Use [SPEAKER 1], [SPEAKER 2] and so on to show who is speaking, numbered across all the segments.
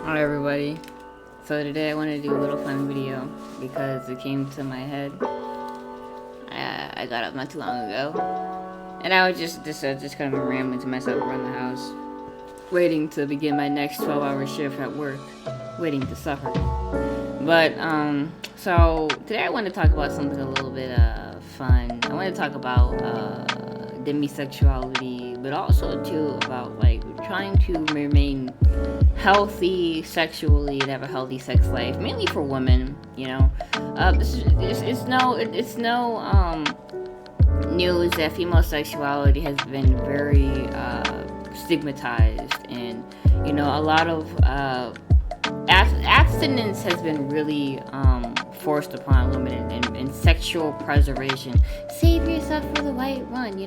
[SPEAKER 1] Hi everybody. So today I wanted to do a little fun video because it came to my head. I got up not too long ago, and I was just kind of rambling to myself around the house, waiting to begin my next 12-hour shift at work, waiting to suffer. But so today I want to talk about something a little bit fun. I want to talk about demi-sexuality, but also too about like trying to remain healthy sexually and have a healthy sex life, mainly for women. It's no news that female sexuality has been very stigmatized, and a lot of abstinence has been really forced upon women, and sexual preservation. Save yourself for the white one.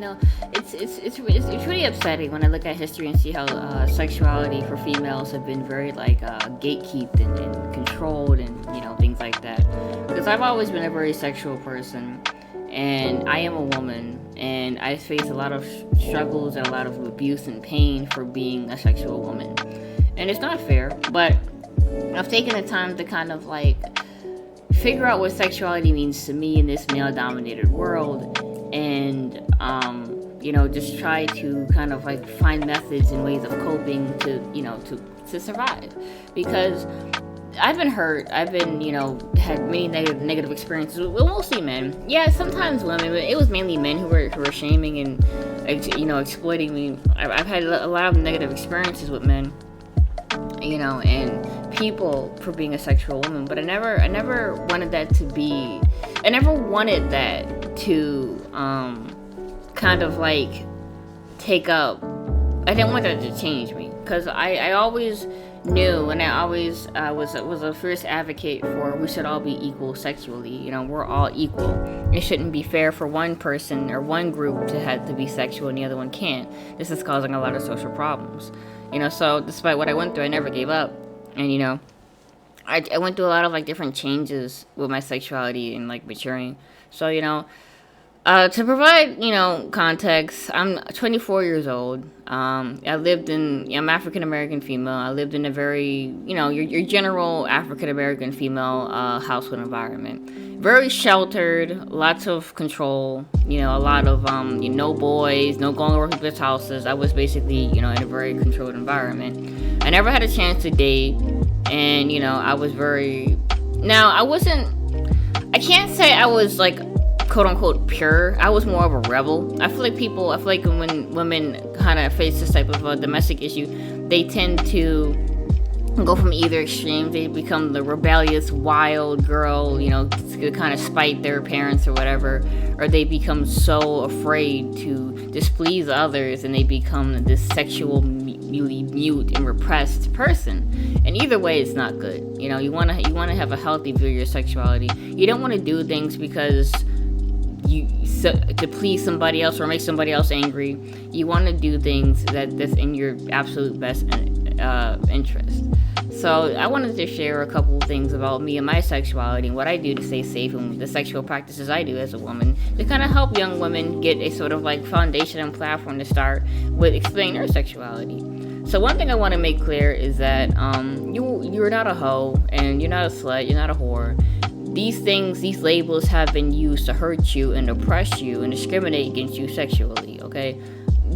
[SPEAKER 1] It's really upsetting when I look at history and see how sexuality for females have been very gatekept and controlled, and things like that. Because I've always been a very sexual person, and I am a woman, and I face a lot of struggles and a lot of abuse and pain for being a sexual woman, and it's not fair. But I've taken the time to kind of figure out what sexuality means to me in this male-dominated world, and just try to kind of find methods and ways of coping to survive. Because I've been hurt. I've been had many negative experiences with mostly men. Yeah, sometimes women, but it was mainly men who were shaming and exploiting me. I've had a lot of negative experiences with men, and people for being a sexual woman, but I never wanted that to be. I never wanted that to kind of take up. I didn't want that to change me, because I always knew, and I always was a fierce advocate for we should all be equal sexually. We're all equal. It shouldn't be fair for one person or one group to have to be sexual and the other one can't. This is causing a lot of social problems. So despite what I went through, I never gave up. And I went through a lot of different changes with my sexuality and maturing. So to provide context, I'm 24 years old. I'm African American female. I lived in a very your general African American female household environment. Very sheltered, lots of control. A lot of no boys, no going over people's houses. I was basically in a very controlled environment. I never had a chance to date, and I was very. Now I can't say I was quote unquote pure. I was more of a rebel. I feel like when women kind of face this type of domestic issue, they tend to go from either extreme. They become the rebellious, wild girl, to kind of spite their parents or whatever, or they become so afraid to displease others, and they become this sexually mute and repressed person. And either way, it's not good. You want to have a healthy view of your sexuality. You don't want to do things because to please somebody else or make somebody else angry. You want to do things that's in your absolute best interest. So I wanted to share a couple things about me and my sexuality and what I do to stay safe, and the sexual practices I do as a woman to kind of help young women get a sort of foundation and platform to start with explaining their sexuality. So one thing I want to make clear is that you're not a hoe, and you're not a slut, you're not a whore. These labels have been used to hurt you and oppress you and discriminate against you sexually, okay?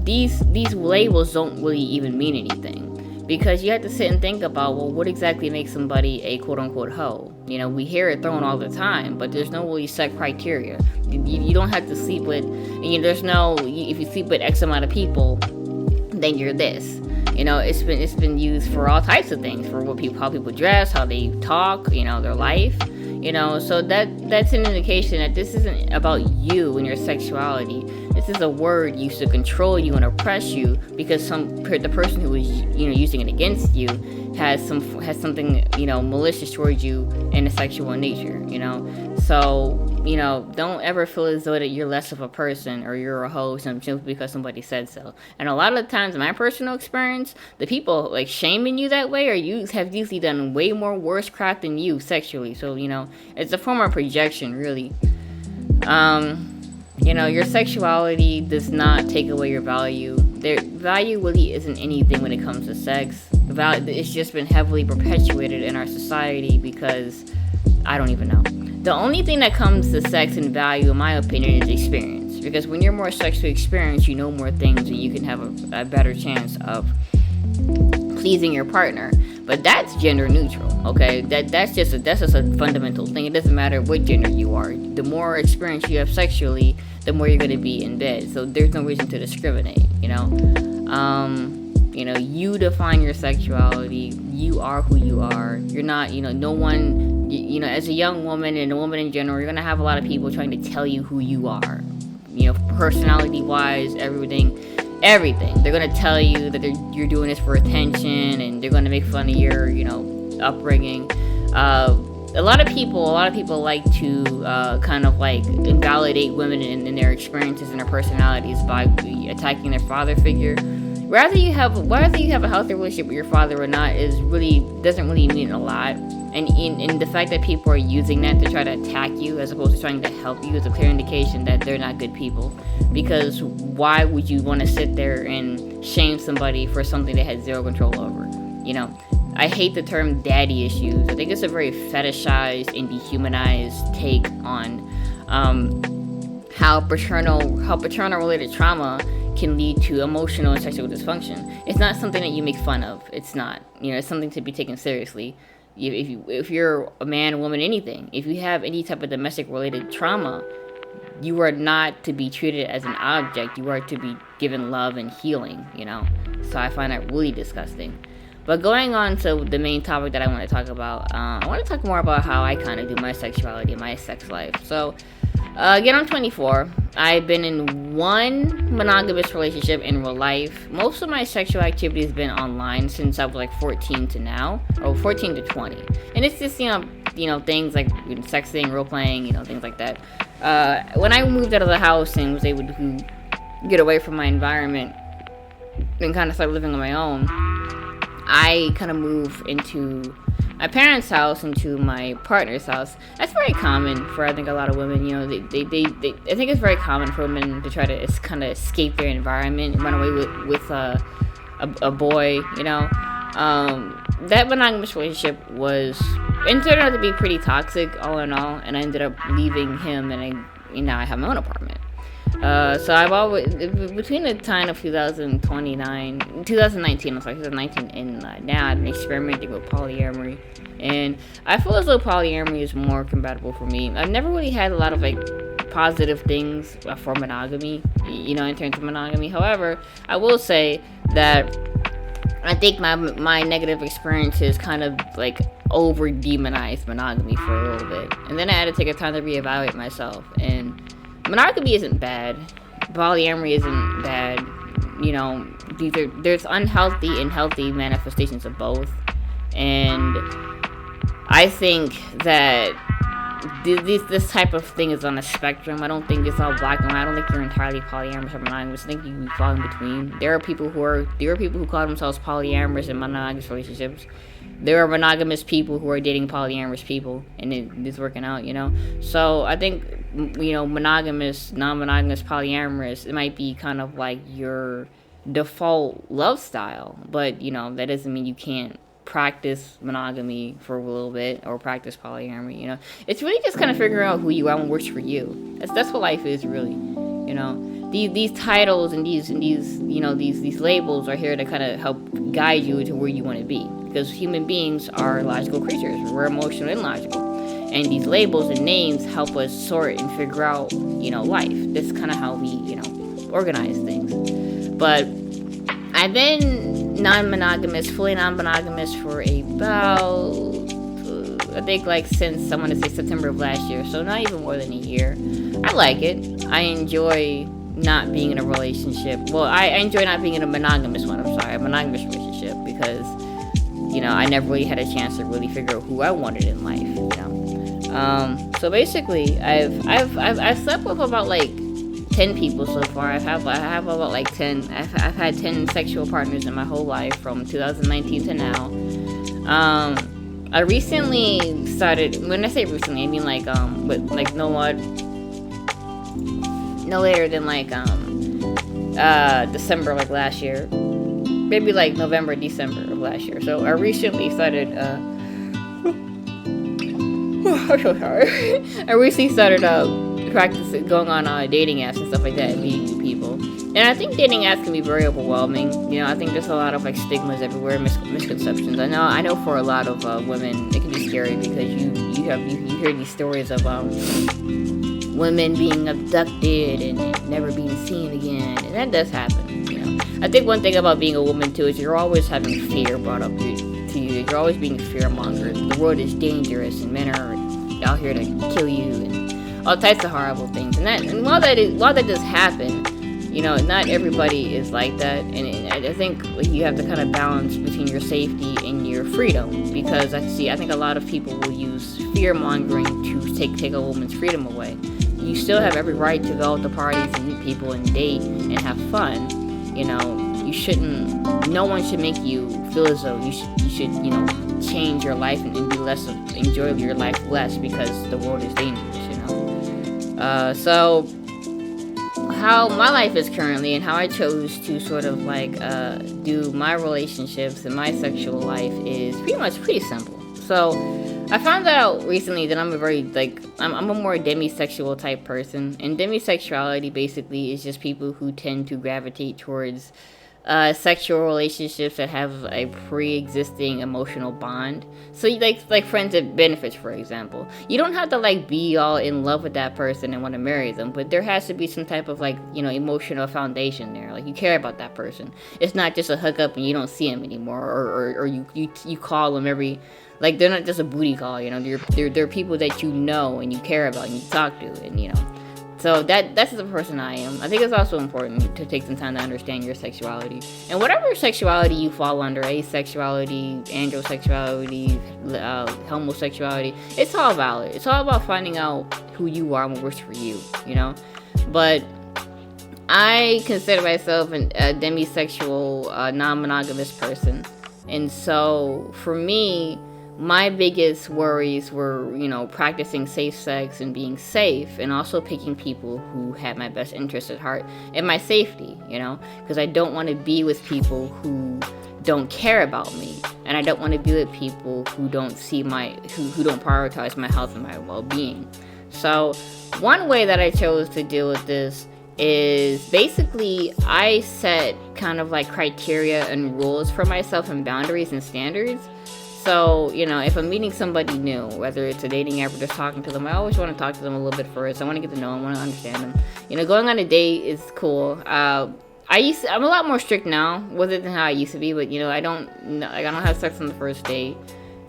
[SPEAKER 1] These labels don't really even mean anything, because you have to sit and think about, well, what exactly makes somebody a quote-unquote hoe? We hear it thrown all the time, but there's no really set criteria. You don't have to sleep with, if you sleep with X amount of people, then you're this. It's been used for all types of things, for how people dress, how they talk, their life. So that's an indication that this isn't about you and your sexuality. This is a word used to control you and oppress you, because the person who is using it against you has something malicious towards you in a sexual nature. So don't ever feel as though that you're less of a person or you're a hoe simply because somebody said so. And a lot of the times, in my personal experience, the people shaming you that way have usually done way more worse crap than you sexually. So it's a form of projection, really. Your sexuality does not take away your value. Their value really isn't anything when it comes to sex. it's just been heavily perpetuated in our society because I don't even know. The only thing that comes to sex and value, in my opinion, is experience. Because when you're more sexually experienced, you know more things and you can have a better chance of pleasing your partner. But that's gender neutral, okay? That's just a fundamental thing. It doesn't matter what gender you are. The more experience you have sexually, the more you're going to be in bed. So there's no reason to discriminate, you know? You define your sexuality. You are who you are. You're not, no one, as a young woman and a woman in general, you're going to have a lot of people trying to tell you who you are. Personality-wise, everything. They're going to tell you that you're doing this for attention, and they're going to make fun of your, upbringing. A lot of people like to kind of like invalidate women in their experiences and their personalities by attacking their father figure. Whether you have a healthy relationship with your father or not doesn't really mean a lot. And in the fact that people are using that to try to attack you as opposed to trying to help you is a clear indication that they're not good people. Because why would you want to sit there and shame somebody for something they had zero control over? I hate the term daddy issues. I think it's a very fetishized and dehumanized take on how paternal related trauma can lead to emotional and sexual dysfunction. It's not something that you make fun of. It's not. It's something to be taken seriously. If you're a man, a woman, anything, if you have any type of domestic related trauma, you are not to be treated as an object. You are to be given love and healing, So I find that really disgusting. But going on to the main topic that I want to talk about, I want to talk more about how I kind of do my sexuality and my sex life. So, again, I'm 24. I've been in one monogamous relationship in real life. Most of my sexual activity has been online since I was like 14 to now, or 14 to 20. And it's just, things like sexting, role playing, things like that. When I moved out of the house and was able to get away from my environment and kind of start living on my own, I kind of moved into my parents' house, into my partner's house. That's very common for, I think, a lot of women. I think it's very common for women to try to kind of escape their environment and run away with a boy. That monogamous relationship turned out to be pretty toxic, all in all, and I ended up leaving him, and now I have my own apartment. So I've always, between the time of 2019, and now I've been experimenting with polyamory, and I feel as though polyamory is more compatible for me. I've never really had a lot of positive things for monogamy, in terms of monogamy. However, I will say that I think my negative experiences kind of over demonized monogamy for a little bit, and then I had to take a time to reevaluate myself. And monogamy isn't bad. Polyamory isn't bad. There's unhealthy and healthy manifestations of both. And I think that this type of thing is on a spectrum. I don't think it's all black and white. I don't think you're entirely polyamorous or monogamous. I think you can fall in between. There are people who call themselves polyamorous in monogamous relationships. There are monogamous people who are dating polyamorous people, and it's working out, So I think, monogamous, non-monogamous, polyamorous, it might be kind of like your default love style. But, that doesn't mean you can't practice monogamy for a little bit or practice polyamory. It's really just kind of figuring out who you are and what works for you. That's what life is, really. These titles and these labels are here to kind of help guide you to where you want to be. Because human beings are logical creatures. We're emotional and logical. And these labels and names help us sort and figure out, life. That's kind of how we, organize things. But I've been fully non-monogamous for about, I think since, I want to say September of last year. So not even more than a year. I like it. I enjoy not being in a relationship. Well, I enjoy not being in a monogamous relationship, because I never really had a chance to really figure out who I wanted in life. So basically, I've slept with about 10 people so far. I have about 10. I've had 10 sexual partners in my whole life from 2019 to now. I recently started. When I say recently, I mean no later than December last year. maybe like November, December of last year. So I recently started I'm so sorry. I recently started practicing going on dating apps and stuff like that, and meeting new people. And I think dating apps can be very overwhelming. I think there's a lot of like stigmas everywhere, misconceptions. I know for a lot of women, it can be scary because you hear these stories of women being abducted and never being seen again, and that does happen. I think one thing about being a woman too is you're always having fear brought up to you. You're always being fear-mongered. The world is dangerous, and men are out here to kill you, and all types of horrible things. And while that does happen, not everybody is like that. And I think you have to kind of balance between your safety and your freedom, because I think a lot of people will use fear-mongering to take a woman's freedom away. You still have every right to go out to parties and meet people and date and have fun. You shouldn't. No one should make you feel as though you should change your life and enjoy your life less because the world is dangerous. So how my life is currently and how I chose to sort of do my relationships and my sexual life is pretty simple. So I found out recently that I'm a more demi-sexual type person, and demi-sexuality basically is just people who tend to gravitate towards sexual relationships that have a pre-existing emotional bond. So like friends and benefits, for example. You don't have to be all in love with that person and want to marry them, but there has to be some type of emotional foundation there. You care about that person. It's not just a hookup and you don't see them anymore, or you call them every. They're not just a booty call, they're people that and you care about and you talk to, and so that's the person I am. I think it's also important to take some time to understand your sexuality. And whatever sexuality you fall under, asexuality, androsexuality, homosexuality, it's all valid. It's all about finding out who you are and what works for you, But I consider myself a demisexual, non-monogamous person. And so for me, my biggest worries were, practicing safe sex and being safe, and also picking people who had my best interest at heart and my safety, because I don't want to be with people who don't care about me, and I don't want to be with people who don't who don't prioritize my health and my well-being. So one way that I chose to deal with this is basically I set kind of criteria and rules for myself and boundaries and standards. So, if I'm meeting somebody new, whether it's a dating app or just talking to them, I always want to talk to them a little bit first. I want to get to know them, I want to understand them. Going on a date is cool. I'm a lot more strict now with it than how I used to be, but I don't have sex on the first date.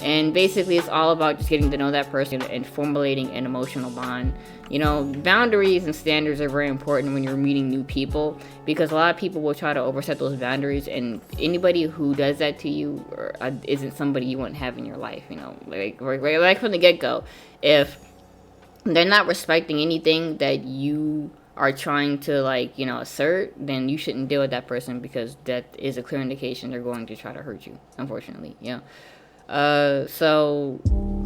[SPEAKER 1] And basically it's all about just getting to know that person and formulating an emotional bond. Boundaries and standards are very important when you're meeting new people, because a lot of people will try to overstep those boundaries, and anybody who does that to you isn't somebody you want to have in your life. Right from the get-go, if they're not respecting anything that you are trying to assert, then you shouldn't deal with that person, because that is a clear indication they're going to try to hurt you, unfortunately. So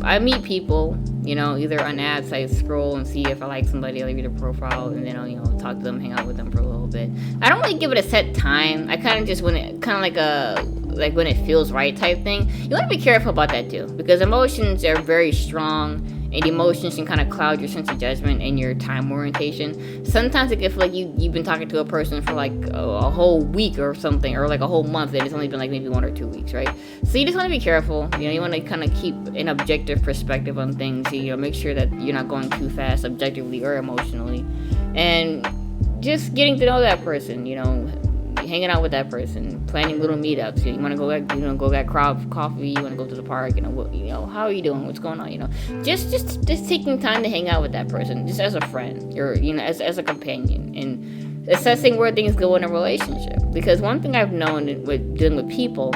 [SPEAKER 1] I meet people, either on apps. I scroll and see if I like somebody, I read their profile, and then I'll talk to them, hang out with them for a little bit. I don't really give it a set time. I kind of just when it feels right type thing. You want to be careful about that too, because emotions are very strong, and emotions can kind of cloud your sense of judgment and your time orientation. Sometimes it can feel like you've been talking to a person for a whole week or something, or a whole month, and it's only been maybe 1 or 2 weeks, right? So you just want to be careful. You want to kind of keep an objective perspective on things. Make sure that you're not going too fast, objectively or emotionally, and just getting to know that person. Hanging out with that person, planning little meetups. You want to go get coffee. You want to go to the park. How are you doing? What's going on? Just taking time to hang out with that person, just as a friend, or as a companion, and assessing where things go in a relationship. Because one thing I've known with dealing with people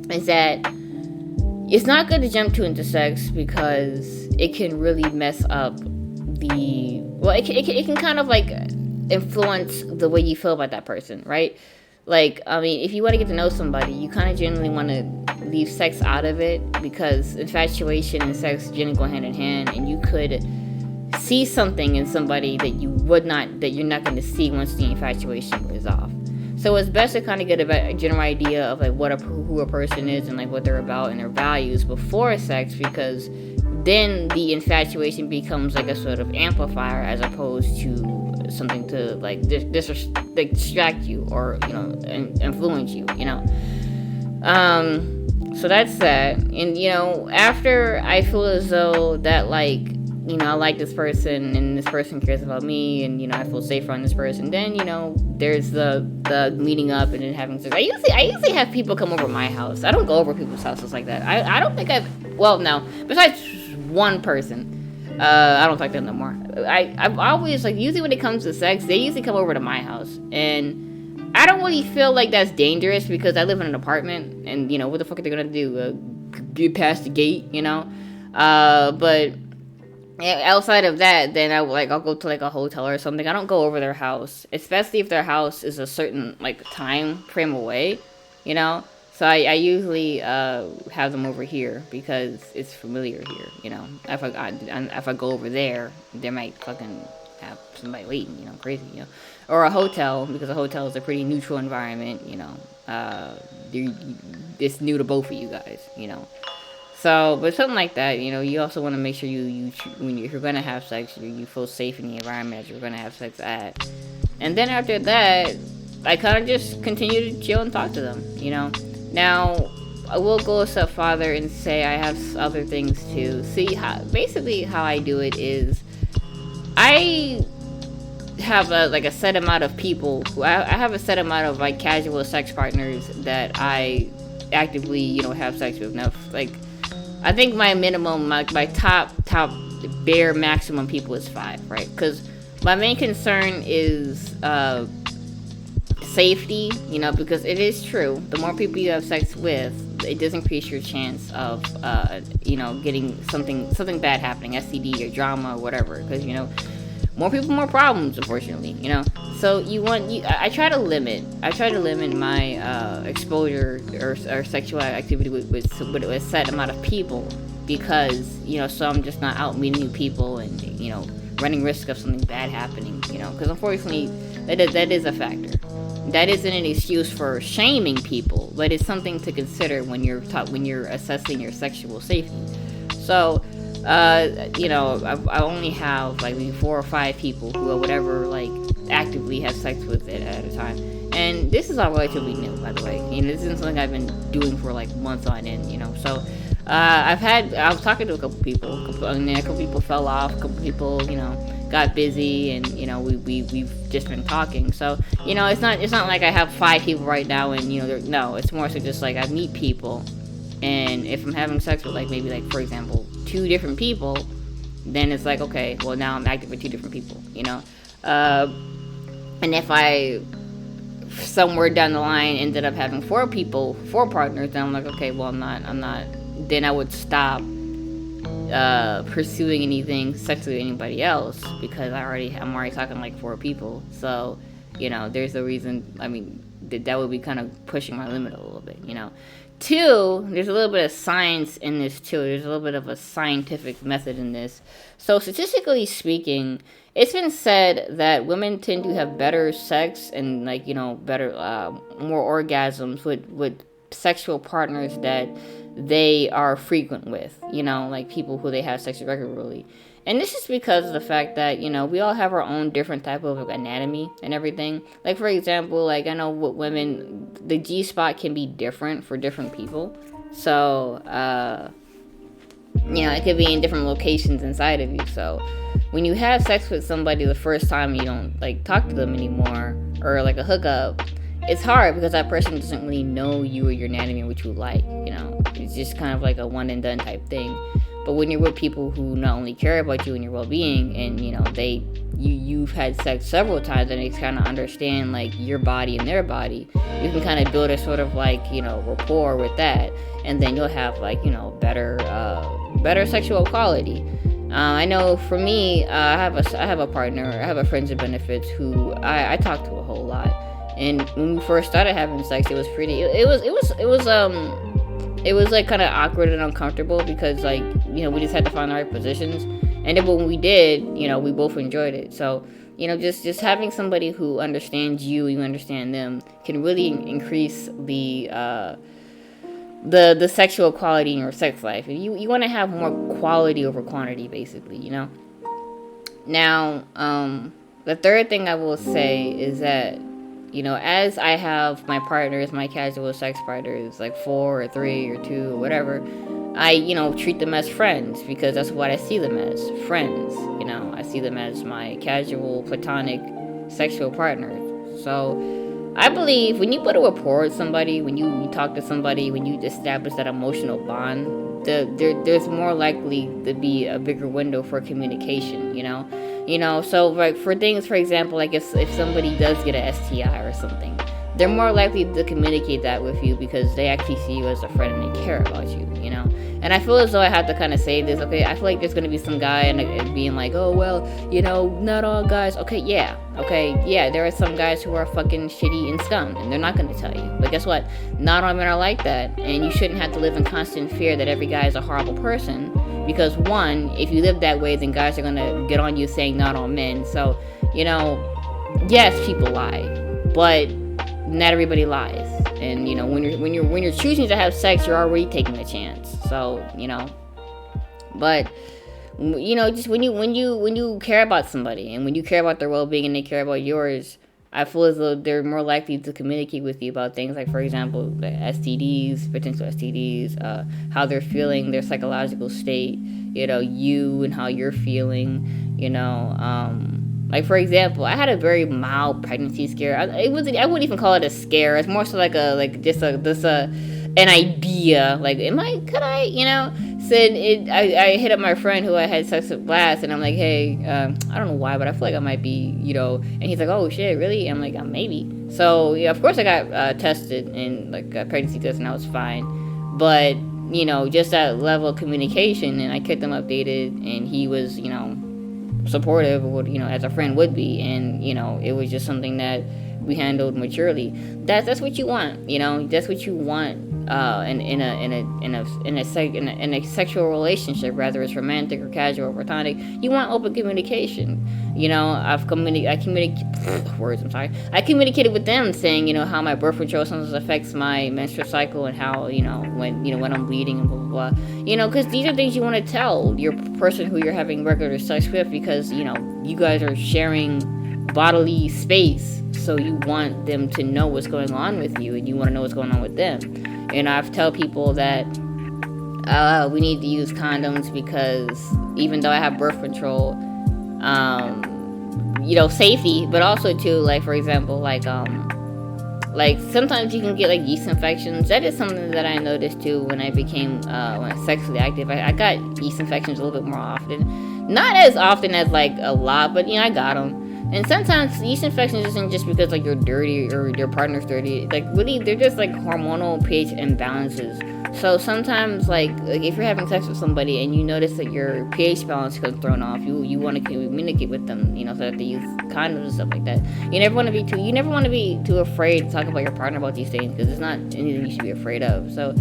[SPEAKER 1] is that it's not good to jump into sex, because it can really mess up it can kind of influence the way you feel about that person, right? If you want to get to know somebody, you kind of generally want to leave sex out of it, because infatuation and sex generally go hand in hand, and you could see something in somebody that you're not going to see once the infatuation is off. So So it's best to kind of get a general idea of like who a person is and like what they're about and their values before sex, because then the infatuation becomes like a sort of amplifier as opposed to something to like distract you or influence you. So that's that. And after I feel as though that like I like this person and this person cares about me and I feel safe around this person, then there's the meeting up and then having sex. I usually have people come over my house. I don't go over people's houses like that. I don't think besides one person, I don't talk to them no more. I've always usually when it comes to sex, they usually come over to my house, and I don't really feel like that's dangerous because I live in an apartment, and what the fuck are they gonna do? Get past the gate, but outside of that, then I'll go to a hotel or something. I don't go over their house, especially if their house is a certain time frame away, So I usually have them over here because it's familiar here, If I go over there, they might fucking have somebody waiting, crazy, Or a hotel, because a hotel is a pretty neutral environment, it's new to both of you guys, So, but something like that, you also want to make sure if you're going to have sex, you feel safe in the environment that you're going to have sex at. And then after that, I kind of just continue to chill and talk to them, Now, I will go a step farther and say I have other things too. See, how I do it is, I have a set amount of people I have a set amount of casual sex partners that I actively, have sex with. Now, I think my minimum, my top bare maximum people is 5, right? Because my main concern is safety, because it is true. The more people you have sex with, it does increase your chance of, getting something bad happening, STD or drama or whatever. Because, more people, more problems, unfortunately, So I try to limit my exposure or sexual activity with a set amount of people, because so I'm just not out meeting new people and running risk of something bad happening, because unfortunately that is a factor. That isn't an excuse for shaming people, but it's something to consider when you're assessing your sexual safety. So I only have maybe 4 or 5 people who or whatever actively have sex with it at a time, and this is all relatively new, by the way. This isn't something I've been doing for months on end. So I was talking to a couple people, and then a couple people fell off, a couple people got busy, and we've just been talking. So it's not like I have 5 people right now, and no, it's more so just I meet people, and if I'm having sex with maybe for example 2 different people, then it's okay, well, now I'm active with 2 different people, and if I somewhere down the line ended up having 4 partners, then I'm okay, well, I'm not then I would stop pursuing anything sexually with anybody else, because I'm already talking 4 people. So there's a reason. I mean, that would be kind of pushing my limit a little bit. 2, there's a little bit of science in this too. There's a little bit of a scientific method in this. So statistically speaking, it's been said that women tend to have better sex and better, more orgasms with sexual partners that they are frequent with. People who they have sex with regularly. And this is because of the fact that, we all have our own different type of anatomy and everything. For example, I know with women, the G-spot can be different for different people. So, it could be in different locations inside of you. So, when you have sex with somebody the first time, you don't, talk to them anymore, or a hookup, it's hard because that person doesn't really know you or your anatomy or what you like, It's just kind of a one and done type thing. But when you're with people who not only care about you and your well-being, and you've had sex several times, and they kind of understand your body and their body, you can kind of build a sort of rapport with that, and then you'll have better sexual quality. I know for me, I have a partner, I have a friends of benefits who I talk to a whole lot, and when we first started having sex, it was pretty. It was kind of awkward and uncomfortable because we just had to find the right positions, and then when we did, we both enjoyed it. So just having somebody who understands you understand them can really increase the sexual quality in your sex life. You want to have more quality over quantity, basically. Now, the third thing I will say is that, as I have my partners, my casual sex partners, like 4 or 3 or 2 or whatever, I, treat them as friends, because that's what I see them as, friends. I see them as my casual, platonic, sexual partner. So I believe when you put a rapport with somebody, when you talk to somebody, when you establish that emotional bond, there's more likely to be a bigger window for communication, so like for things, for example, like if somebody does get a STI or something, they're more likely to communicate that with you because they actually see you as a friend and they care about you, And I feel as though I have to kind of say this, okay, I feel like there's going to be some guy and being like, oh, well, not all guys. Okay, yeah, there are some guys who are fucking shitty and scum, and they're not going to tell you. But guess what? Not all men are like that, and you shouldn't have to live in constant fear that every guy is a horrible person, because one, if you live that way, then guys are going to get on you saying not all men. So, yes, people lie, but not everybody lies. And when you're choosing to have sex, you're already taking a chance. So but just when you care about somebody, and when you care about their well-being and they care about yours, I feel as though they're more likely to communicate with you about things like, for example, the STDs, potential STDs, how they're feeling, their psychological state, you and how you're feeling, like, for example, I had a very mild pregnancy scare. I wouldn't even call it a scare. It's more so like an idea. Like, I hit up my friend who I had sex with last, and I'm like, hey, I don't know why, but I feel like I might be, and he's like, oh shit, really? I'm like, maybe. So, yeah, of course I got tested, and like a pregnancy test, and I was fine. But, just that level of communication, and I kept him updated, and he was, supportive of what, as a friend would be, and it was just something that we handled maturely. That's what you want, that's what you want in a sexual relationship, whether it's romantic or casual or platonic. You want open communication. I communicated with them saying, how my birth control sometimes affects my menstrual cycle, and how, when I'm bleeding and blah, blah, blah. Because these are things you want to tell your person who you're having regular sex with, because, you guys are sharing bodily space. So you want them to know what's going on with you, and you want to know what's going on with them. And I've tell people that we need to use condoms, because even though I have birth control, safety, but also too, like, for example, like sometimes you can get like yeast infections. That is something that I noticed too when I became when I was sexually active. I got yeast infections a little bit more often, not as often as like a lot, but I got them. And sometimes yeast infections isn't just because like you're dirty or your partner's dirty. Like, really, they're just like hormonal pH imbalances. So sometimes like if you're having sex with somebody and you notice that your pH balance gets thrown off, you want to communicate with them, so that they use condoms and stuff like that. You never want to be too afraid to talk about your partner about these things, because it's not anything you should be afraid of. So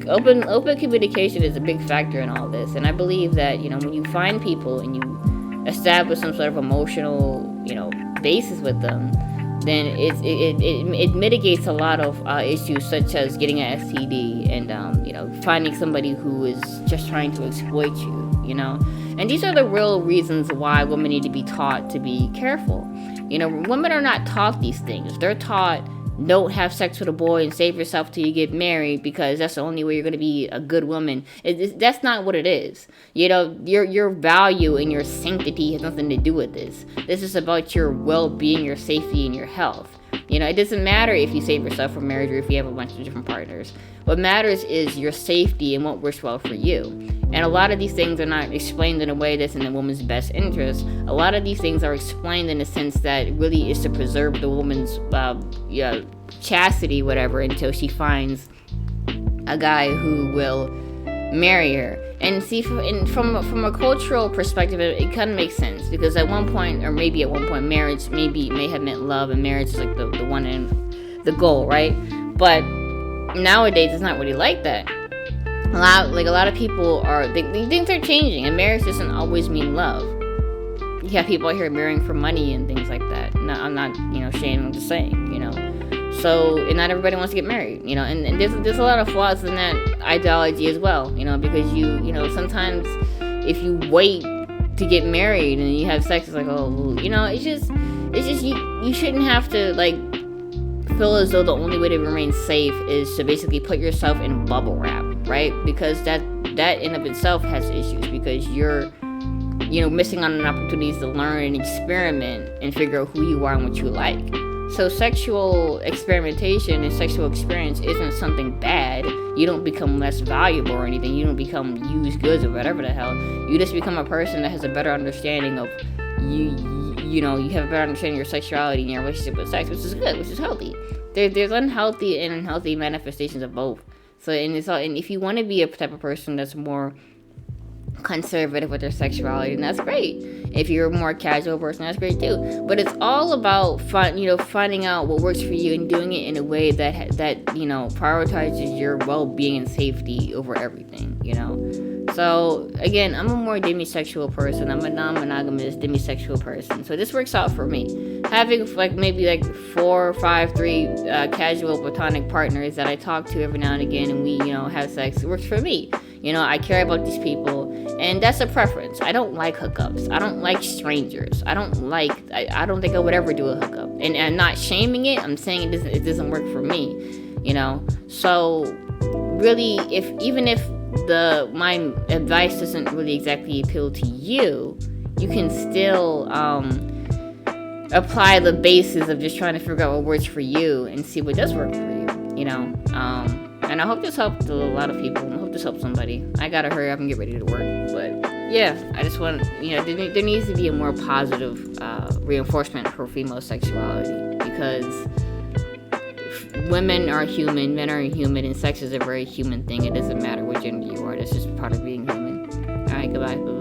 [SPEAKER 1] open communication is a big factor in all this. And I believe that, when you find people and you establish some sort of emotional, basis with them, then it mitigates a lot of issues, such as getting an STD and finding somebody who is just trying to exploit you. And these are the real reasons why women need to be taught to be careful. Women are not taught these things. They're taught, don't have sex with a boy and save yourself till you get married, because that's the only way you're going to be a good woman. That's not what it is. Your value and your sanctity has nothing to do with this. This is about your well-being, your safety, and your health. It doesn't matter if you save yourself for marriage or if you have a bunch of different partners. What matters is your safety and what works well for you. And a lot of these things are not explained in a way that's in the woman's best interest. A lot of these things are explained in a sense that really is to preserve the woman's chastity, whatever, until she finds a guy who will marry her. And see, from a cultural perspective, it kind of makes sense, because at one point, marriage may have meant love, and marriage is like the one and the goal, right? But nowadays, it's not really like that. A lot of people things are changing, and marriage doesn't always mean love. you have people out here marrying for money and things like that. No, I'm not, shaming, I'm just saying, So, and not everybody wants to get married, and there's a lot of flaws in that ideology as well, because sometimes if you wait to get married and you have sex, it's like, it's just you shouldn't have to, like, feel as though the only way to remain safe is to basically put yourself in bubble wrap, right? Because that in of itself has issues, because you're missing on an opportunities to learn and experiment and figure out who you are and what you like. So sexual experimentation and sexual experience isn't something bad. You don't become less valuable or anything. You don't become used goods or whatever the hell. You just become a person that has a better understanding of you have a better understanding of your sexuality and your relationship with sex, which is good, which is healthy. There's unhealthy and unhealthy manifestations of both. So, and if you want to be a type of person that's more conservative with their sexuality, and that's great. If you're a more casual person, that's great too. But it's all about finding out what works for you and doing it in a way that prioritizes your well-being and safety over everything. So again, I'm a more demisexual person. I'm a non-monogamous demisexual person. So this works out for me. Having maybe 4 or 5, 3 casual platonic partners that I talk to every now and again, and we have sex, it works for me. I care about these people, and that's a preference. I don't like hookups. I don't like strangers. I don't think I would ever do a hookup. And I'm not shaming it. I'm saying it doesn't work for me. So really, even if my advice doesn't really exactly appeal to you, you can still apply the basis of just trying to figure out what works for you and see what does work for you. And I hope this helped a lot of people. I hope this helped somebody. I gotta hurry up and get ready to work. But yeah, I just want, there needs to be a more positive reinforcement for female sexuality, because women are human, men are human, and sex is a very human thing. It doesn't matter what gender you are. That's just part of being human. All right, goodbye.